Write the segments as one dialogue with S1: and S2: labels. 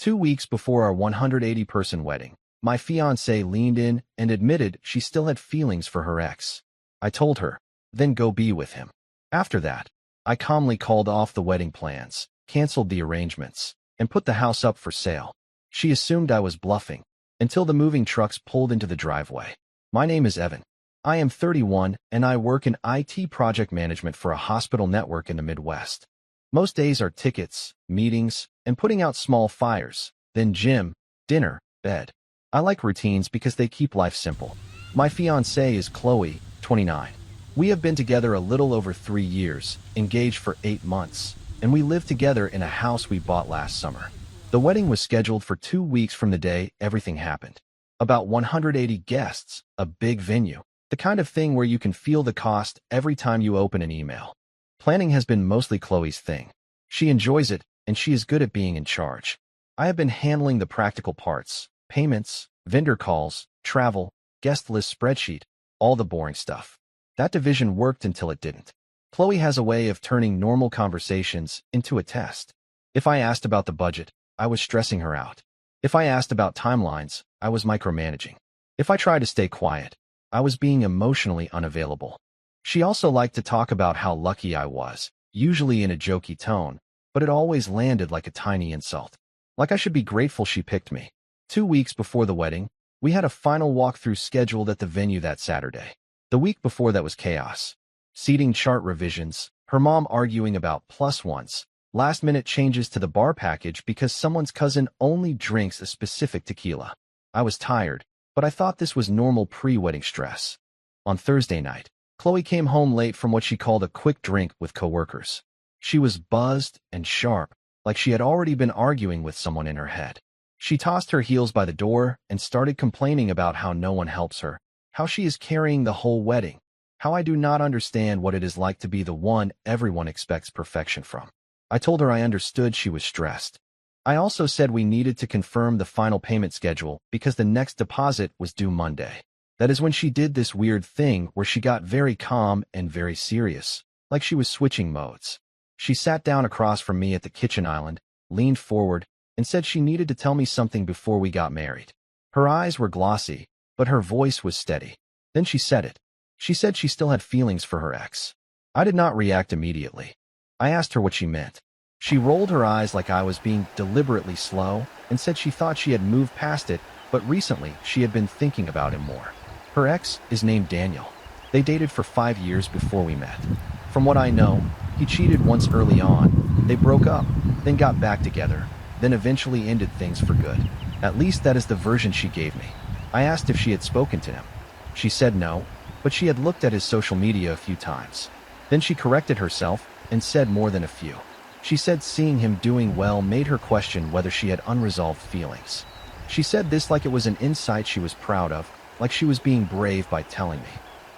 S1: 2 weeks before our 180-person wedding, my fiancée leaned in and admitted she still had feelings for her ex. I told her, then go be with him. After that, I calmly called off the wedding plans, canceled the arrangements, and put the house up for sale. She assumed I was bluffing, until the moving trucks pulled into the driveway. My name is Evan. I am 31, and I work in IT project management for a hospital network in the Midwest. Most days are tickets, meetings, and putting out small fires, then gym, dinner, bed. I like routines because they keep life simple. My fiancée is Qley, 29. We have been together a little over 3 years, engaged for 8 months, and we live together in a house we bought last summer. The wedding was scheduled for 2 weeks from the day everything happened. About 180 guests, a big venue, the kind of thing where you can feel the cost every time you open an email. Planning has been mostly Qley's thing. She enjoys it, and she is good at being in charge. I have been handling the practical parts, payments, vendor calls, travel, guest list spreadsheet, all the boring stuff. That division worked until it didn't. Qley has a way of turning normal conversations into a test. If I asked about the budget, I was stressing her out. If I asked about timelines, I was micromanaging. If I tried to stay quiet, I was being emotionally unavailable. She also liked to talk about how lucky I was, usually in a jokey tone, but it always landed like a tiny insult. Like I should be grateful she picked me. 2 weeks before the wedding, we had a final walkthrough scheduled at the venue that Saturday. The week before that was chaos. Seating chart revisions, her mom arguing about +1s, last-minute changes to the bar package because someone's cousin only drinks a specific tequila. I was tired, but I thought this was normal pre-wedding stress. On Thursday night, Qley came home late from what she called a quick drink with coworkers. She was buzzed and sharp, like she had already been arguing with someone in her head. She tossed her heels by the door and started complaining about how no one helps her, how she is carrying the whole wedding, how I do not understand what it is like to be the one everyone expects perfection from. I told her I understood she was stressed. I also said we needed to confirm the final payment schedule because the next deposit was due Monday. That is when she did this weird thing where she got very calm and very serious, like she was switching modes. She sat down across from me at the kitchen island, leaned forward, and said she needed to tell me something before we got married. Her eyes were glossy, but her voice was steady. Then she said it. She said she still had feelings for her ex. I did not react immediately. I asked her what she meant. She rolled her eyes like I was being deliberately slow and said she thought she had moved past it, but recently she had been thinking about him more. Her ex is named Daniel. They dated for 5 years before we met. From what I know, he cheated once early on. They broke up, then got back together, then eventually ended things for good. At least that is the version she gave me. I asked if she had spoken to him. She said no, but she had looked at his social media a few times. Then she corrected herself and said more than a few. She said seeing him doing well made her question whether she had unresolved feelings. She said this like it was an insight she was proud of, like she was being brave by telling me.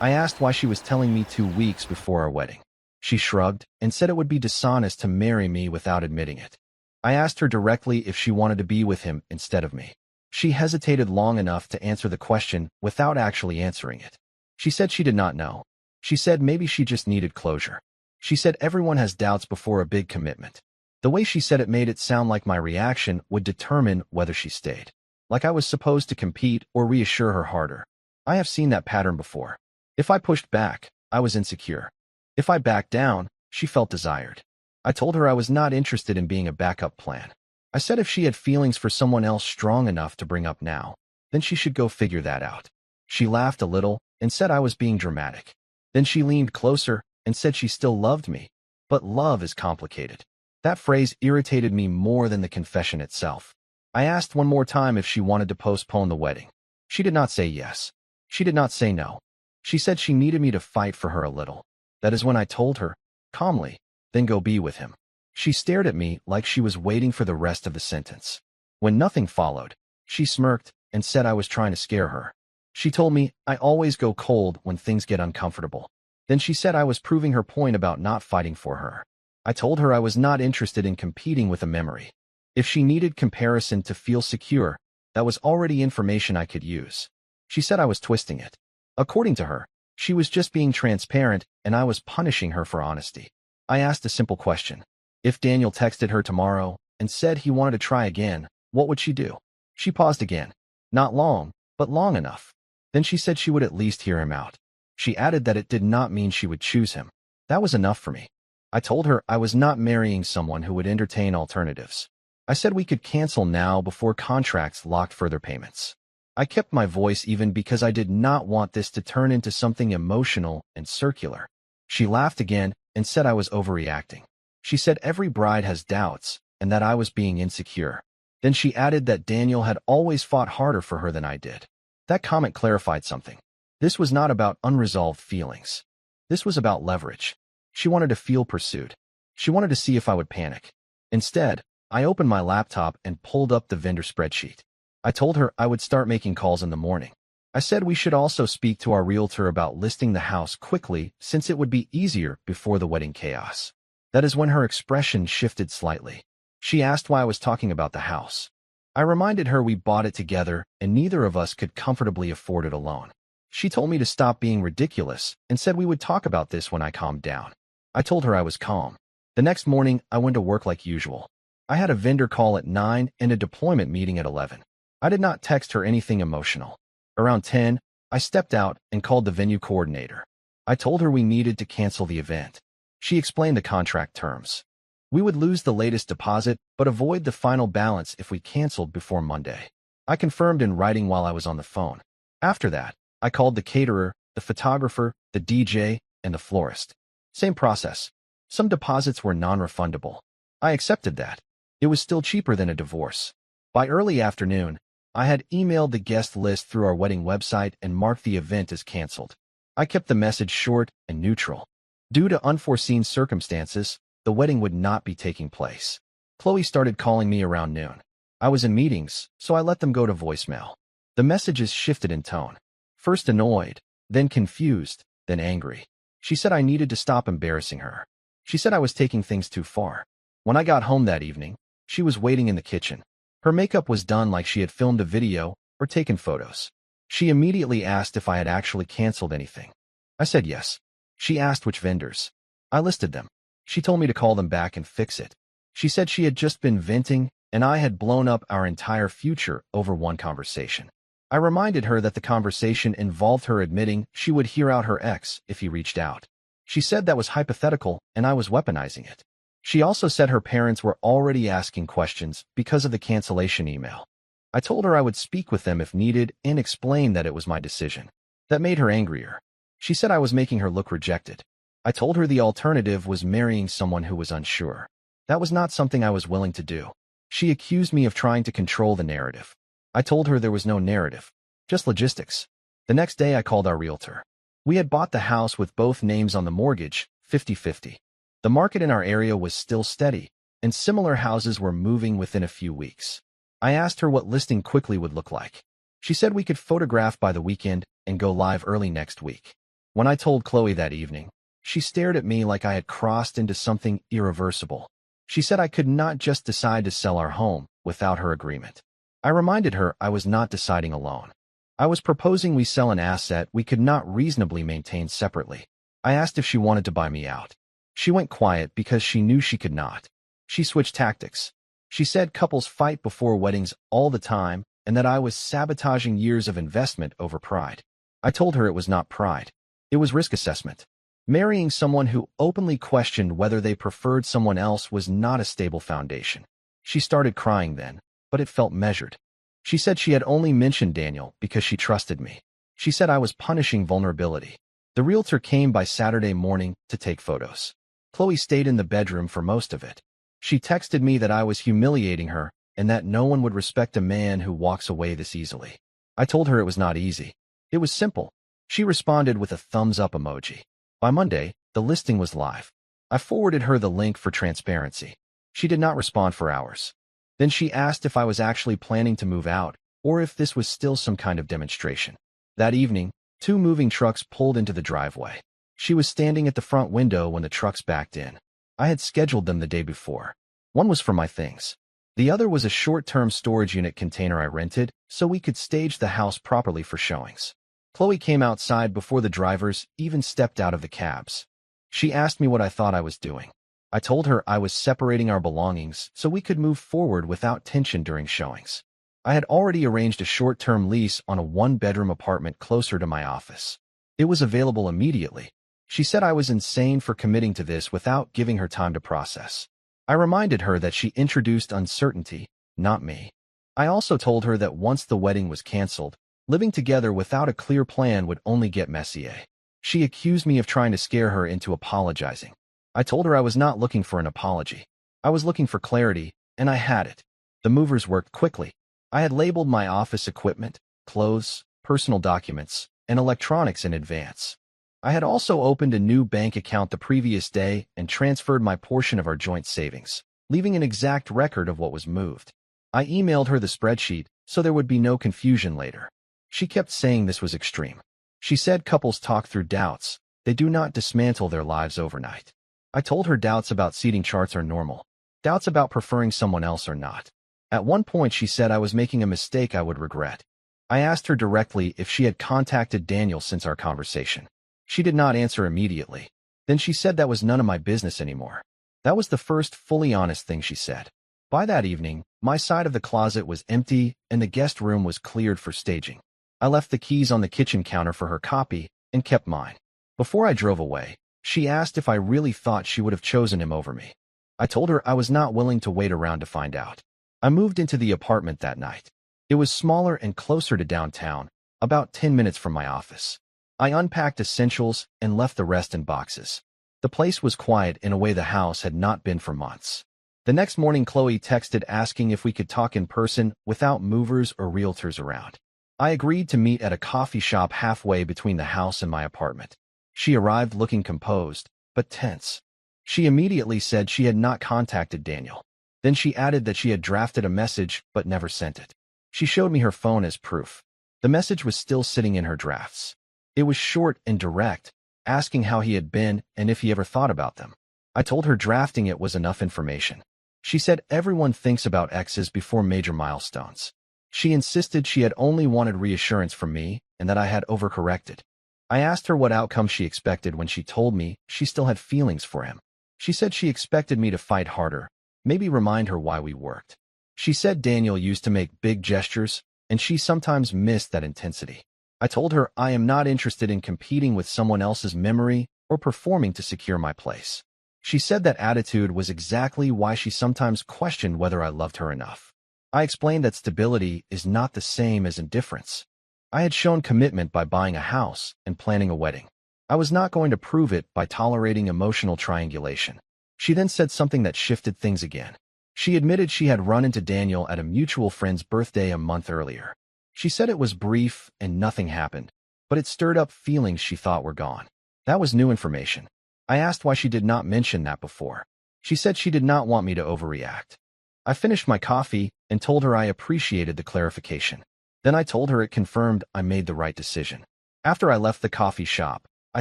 S1: I asked why she was telling me 2 weeks before our wedding. She shrugged and said it would be dishonest to marry me without admitting it. I asked her directly if she wanted to be with him instead of me. She hesitated long enough to answer the question without actually answering it. She said she did not know. She said maybe she just needed closure. She said everyone has doubts before a big commitment. The way she said it made it sound like my reaction would determine whether she stayed. Like I was supposed to compete or reassure her harder. I have seen that pattern before. If I pushed back, I was insecure. If I backed down, she felt desired. I told her I was not interested in being a backup plan. I said if she had feelings for someone else strong enough to bring up now, then she should go figure that out. She laughed a little and said I was being dramatic. Then she leaned closer and said she still loved me, but love is complicated. That phrase irritated me more than the confession itself. I asked one more time if she wanted to postpone the wedding. She did not say yes. She did not say no. She said she needed me to fight for her a little. That is when I told her, calmly, then go be with him. She stared at me like she was waiting for the rest of the sentence. When nothing followed, she smirked and said I was trying to scare her. She told me I always go cold when things get uncomfortable. Then she said I was proving her point about not fighting for her. I told her I was not interested in competing with a memory. If she needed comparison to feel secure, that was already information I could use. She said I was twisting it. According to her, she was just being transparent and I was punishing her for honesty. I asked a simple question. If Daniel texted her tomorrow and said he wanted to try again, What would she do? She paused again. Not long, but long enough. Then she said she would at least hear him out. She added that it did not mean she would choose him. That was enough for me. I told her I was not marrying someone who would entertain alternatives. I said we could cancel now before contracts locked further payments. I kept my voice even because I did not want this to turn into something emotional and circular. She laughed again and said I was overreacting. She said every bride has doubts and that I was being insecure. Then she added that Daniel had always fought harder for her than I did. That comment clarified something. This was not about unresolved feelings. This was about leverage. She wanted to feel pursued. She wanted to see if I would panic. Instead, I opened my laptop and pulled up the vendor spreadsheet. I told her I would start making calls in the morning. I said we should also speak to our realtor about listing the house quickly since it would be easier before the wedding chaos. That is when her expression shifted slightly. She asked why I was talking about the house. I reminded her we bought it together and neither of us could comfortably afford it alone. She told me to stop being ridiculous and said we would talk about this when I calmed down. I told her I was calm. The next morning, I went to work like usual. I had a vendor call at 9 and a deployment meeting at 11. I did not text her anything emotional. Around 10, I stepped out and called the venue coordinator. I told her we needed to cancel the event. She explained the contract terms. We would lose the latest deposit, but avoid the final balance if we canceled before Monday. I confirmed in writing while I was on the phone. After that, I called the caterer, the photographer, the DJ, and the florist. Same process. Some deposits were non-refundable. I accepted that. It was still cheaper than a divorce. By early afternoon, I had emailed the guest list through our wedding website and marked the event as canceled. I kept the message short and neutral. Due to unforeseen circumstances, the wedding would not be taking place. Qley started calling me around noon. I was in meetings, so I let them go to voicemail. The messages shifted in tone. First annoyed, then confused, then angry. She said I needed to stop embarrassing her. She said I was taking things too far. When I got home that evening, she was waiting in the kitchen. Her makeup was done like she had filmed a video or taken photos. She immediately asked if I had actually canceled anything. I said yes. She asked which vendors. I listed them. She told me to call them back and fix it. She said she had just been venting and I had blown up our entire future over one conversation. I reminded her that the conversation involved her admitting she would hear out her ex if he reached out. She said that was hypothetical and I was weaponizing it. She also said her parents were already asking questions because of the cancellation email. I told her I would speak with them if needed and explain that it was my decision. That made her angrier. She said I was making her look rejected. I told her the alternative was marrying someone who was unsure. That was not something I was willing to do. She accused me of trying to control the narrative. I told her there was no narrative, just logistics. The next day I called our realtor. We had bought the house with both names on the mortgage, 50-50. The market in our area was still steady, and similar houses were moving within a few weeks. I asked her what listing Qley would look like. She said we could photograph by the weekend and go live early next week. When I told Qley that evening, she stared at me like I had crossed into something irreversible. She said I could not just decide to sell our home without her agreement. I reminded her I was not deciding alone. I was proposing we sell an asset we could not reasonably maintain separately. I asked if she wanted to buy me out. She went quiet because she knew she could not. She switched tactics. She said couples fight before weddings all the time and that I was sabotaging years of investment over pride. I told her it was not pride. It was risk assessment. Marrying someone who openly questioned whether they preferred someone else was not a stable foundation. She started crying then, but it felt measured. She said she had only mentioned Daniel because she trusted me. She said I was punishing vulnerability. The realtor came by Saturday morning to take photos. Qley stayed in the bedroom for most of it. She texted me that I was humiliating her and that no one would respect a man who walks away this easily. I told her it was not easy. It was simple. She responded with a thumbs-up emoji. By Monday, the listing was live. I forwarded her the link for transparency. She did not respond for hours. Then she asked if I was actually planning to move out or if this was still some kind of demonstration. That evening, 2 moving trucks pulled into the driveway. She was standing at the front window when the trucks backed in. I had scheduled them the day before. One was for my things. The other was a short-term storage unit container I rented so we could stage the house properly for showings. Qley came outside before the drivers even stepped out of the cabs. She asked me what I thought I was doing. I told her I was separating our belongings so we could move forward without tension during showings. I had already arranged a short-term lease on a one-bedroom apartment closer to my office. It was available immediately. She said I was insane for committing to this without giving her time to process. I reminded her that she introduced uncertainty, not me. I also told her that once the wedding was canceled, living together without a clear plan would only get messier. She accused me of trying to scare her into apologizing. I told her I was not looking for an apology. I was looking for clarity, and I had it. The movers worked quickly. I had labeled my office equipment, clothes, personal documents, and electronics in advance. I had also opened a new bank account the previous day and transferred my portion of our joint savings, leaving an exact record of what was moved. I emailed her the spreadsheet so there would be no confusion later. She kept saying this was extreme. She said couples talk through doubts. They do not dismantle their lives overnight. I told her doubts about seating charts are normal. Doubts about preferring someone else are not. At one point she said I was making a mistake I would regret. I asked her directly if she had contacted Daniel since our conversation. She did not answer immediately. Then she said that was none of my business anymore. That was the first fully honest thing she said. By that evening, my side of the closet was empty and the guest room was cleared for staging. I left the keys on the kitchen counter for her copy and kept mine. Before I drove away, she asked if I really thought she would have chosen him over me. I told her I was not willing to wait around to find out. I moved into the apartment that night. It was smaller and closer to downtown, about 10 minutes from my office. I unpacked essentials and left the rest in boxes. The place was quiet in a way the house had not been for months. The next morning, Qley texted asking if we could talk in person without movers or realtors around. I agreed to meet at a coffee shop halfway between the house and my apartment. She arrived looking composed, but tense. She immediately said she had not contacted Daniel. Then she added that she had drafted a message but never sent it. She showed me her phone as proof. The message was still sitting in her drafts. It was short and direct, asking how he had been and if he ever thought about them. I told her drafting it was enough information. She said everyone thinks about exes before major milestones. She insisted she had only wanted reassurance from me and that I had overcorrected. I asked her what outcome she expected when she told me she still had feelings for him. She said she expected me to fight harder, maybe remind her why we worked. She said Daniel used to make big gestures, and she sometimes missed that intensity. I told her I am not interested in competing with someone else's memory or performing to secure my place. She said that attitude was exactly why she sometimes questioned whether I loved her enough. I explained that stability is not the same as indifference. I had shown commitment by buying a house and planning a wedding. I was not going to prove it by tolerating emotional triangulation. She then said something that shifted things again. She admitted she had run into Daniel at a mutual friend's birthday a month earlier. She said it was brief and nothing happened, but it stirred up feelings she thought were gone. That was new information. I asked why she did not mention that before. She said she did not want me to overreact. I finished my coffee and told her I appreciated the clarification. Then I told her it confirmed I made the right decision. After I left the coffee shop, I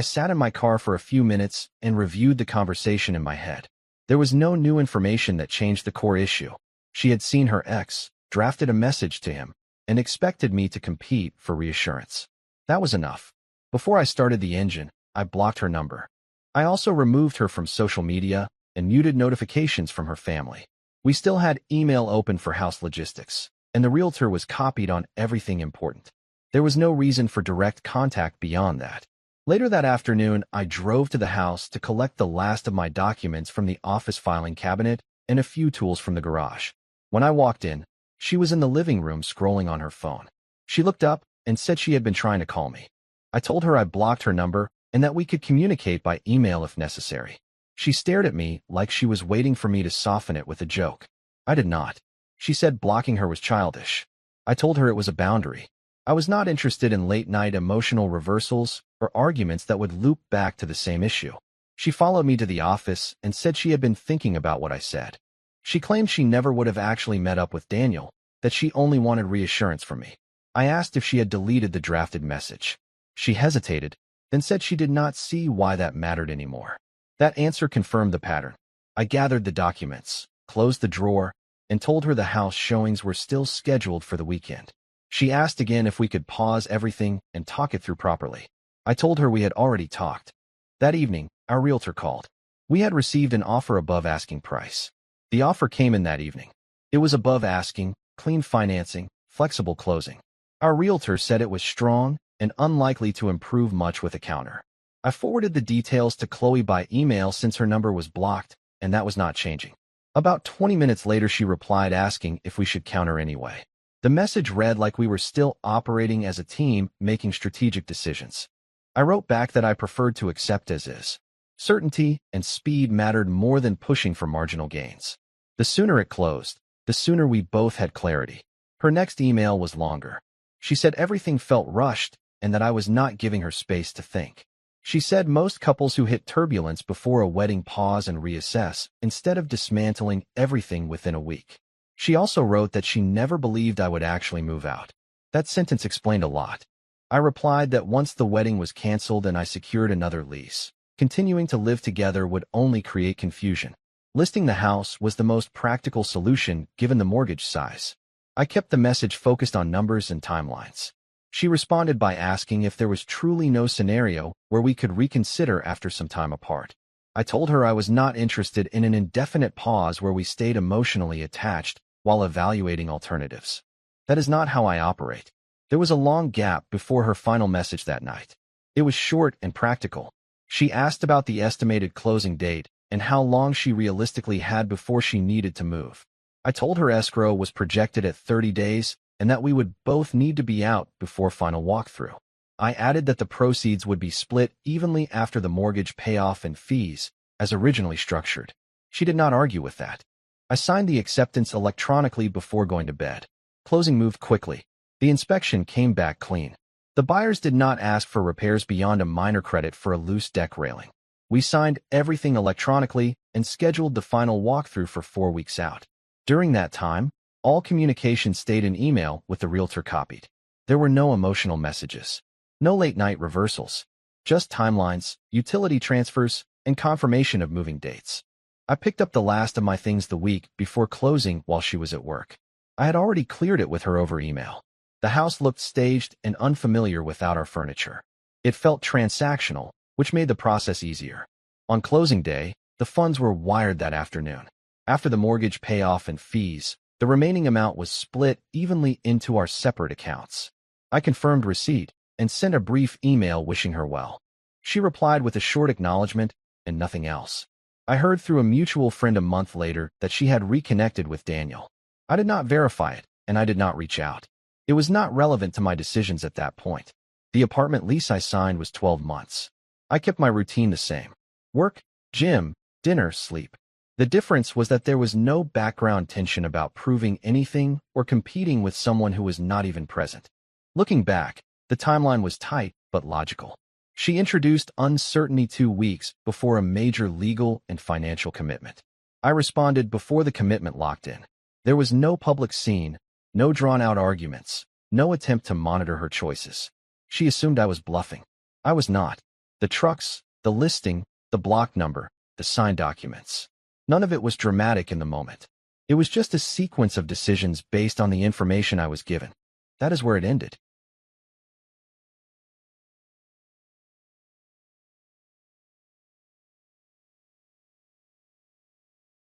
S1: sat in my car for a few minutes and reviewed the conversation in my head. There was no new information that changed the core issue. She had seen her ex, drafted a message to him, and expected me to compete for reassurance. That was enough. Before I started the engine, I blocked her number. I also removed her from social media and muted notifications from her family. We still had email open for house logistics, and the realtor was copied on everything important. There was no reason for direct contact beyond that. Later that afternoon, I drove to the house to collect the last of my documents from the office filing cabinet and a few tools from the garage. When I walked in, she was in the living room scrolling on her phone. She looked up and said she had been trying to call me. I told her I blocked her number and that we could communicate by email if necessary. She stared at me like she was waiting for me to soften it with a joke. I did not. She said blocking her was childish. I told her it was a boundary. I was not interested in late-night emotional reversals or arguments that would loop back to the same issue. She followed me to the office and said she had been thinking about what I said. She claimed she never would have actually met up with Daniel, that she only wanted reassurance from me. I asked if she had deleted the drafted message. She hesitated, then said she did not see why that mattered anymore. That answer confirmed the pattern. I gathered the documents, closed the drawer, and told her the house showings were still scheduled for the weekend. She asked again if we could pause everything and talk it through properly. I told her we had already talked. That evening, our realtor called. We had received an offer above asking price. The offer came in that evening. It was above asking, clean financing, flexible closing. Our realtor said it was strong and unlikely to improve much with a counter. I forwarded the details to Qley by email since her number was blocked, and that was not changing. About 20 minutes later, she replied asking if we should counter anyway. The message read like we were still operating as a team, making strategic decisions. I wrote back that I preferred to accept as is. Certainty and speed mattered more than pushing for marginal gains. The sooner it closed, the sooner we both had clarity. Her next email was longer. She said everything felt rushed and that I was not giving her space to think. She said most couples who hit turbulence before a wedding pause and reassess instead of dismantling everything within a week. She also wrote that she never believed I would actually move out. That sentence explained a lot. I replied that once the wedding was canceled and I secured another lease, continuing to live together would only create confusion. Listing the house was the most practical solution given the mortgage size. I kept the message focused on numbers and timelines. She responded by asking if there was truly no scenario where we could reconsider after some time apart. I told her I was not interested in an indefinite pause where we stayed emotionally attached while evaluating alternatives. That is not how I operate. There was a long gap before her final message that night. It was short and practical. She asked about the estimated closing date and how long she realistically had before she needed to move. I told her escrow was projected at 30 days and that we would both need to be out before final walkthrough. I added that the proceeds would be split evenly after the mortgage payoff and fees, as originally structured. She did not argue with that. I signed the acceptance electronically before going to bed. Closing moved quickly. The inspection came back clean. The buyers did not ask for repairs beyond a minor credit for a loose deck railing. We signed everything electronically and scheduled the final walkthrough for 4 weeks out. During that time, all communication stayed in email with the realtor copied. There were no emotional messages, no late-night reversals, just timelines, utility transfers, and confirmation of moving dates. I picked up the last of my things the week before closing while she was at work. I had already cleared it with her over email. The house looked staged and unfamiliar without our furniture. It felt transactional, which made the process easier. On closing day, the funds were wired that afternoon. After the mortgage payoff and fees, the remaining amount was split evenly into our separate accounts. I confirmed receipt and sent a brief email wishing her well. She replied with a short acknowledgement and nothing else. I heard through a mutual friend a month later that she had reconnected with Daniel. I did not verify it, and I did not reach out. It was not relevant to my decisions at that point. The apartment lease I signed was 12 months. I kept my routine the same. Work, gym, dinner, sleep. The difference was that there was no background tension about proving anything or competing with someone who was not even present. Looking back, the timeline was tight but logical. She introduced uncertainty 2 weeks before a major legal and financial commitment. I responded before the commitment locked in. There was no public scene, no drawn-out arguments, no attempt to monitor her choices. She assumed I was bluffing. I was not. The trucks, the listing, the block number, the signed documents. None of it was dramatic in the moment. It was just a sequence of decisions based on the information I was given. That is where it ended.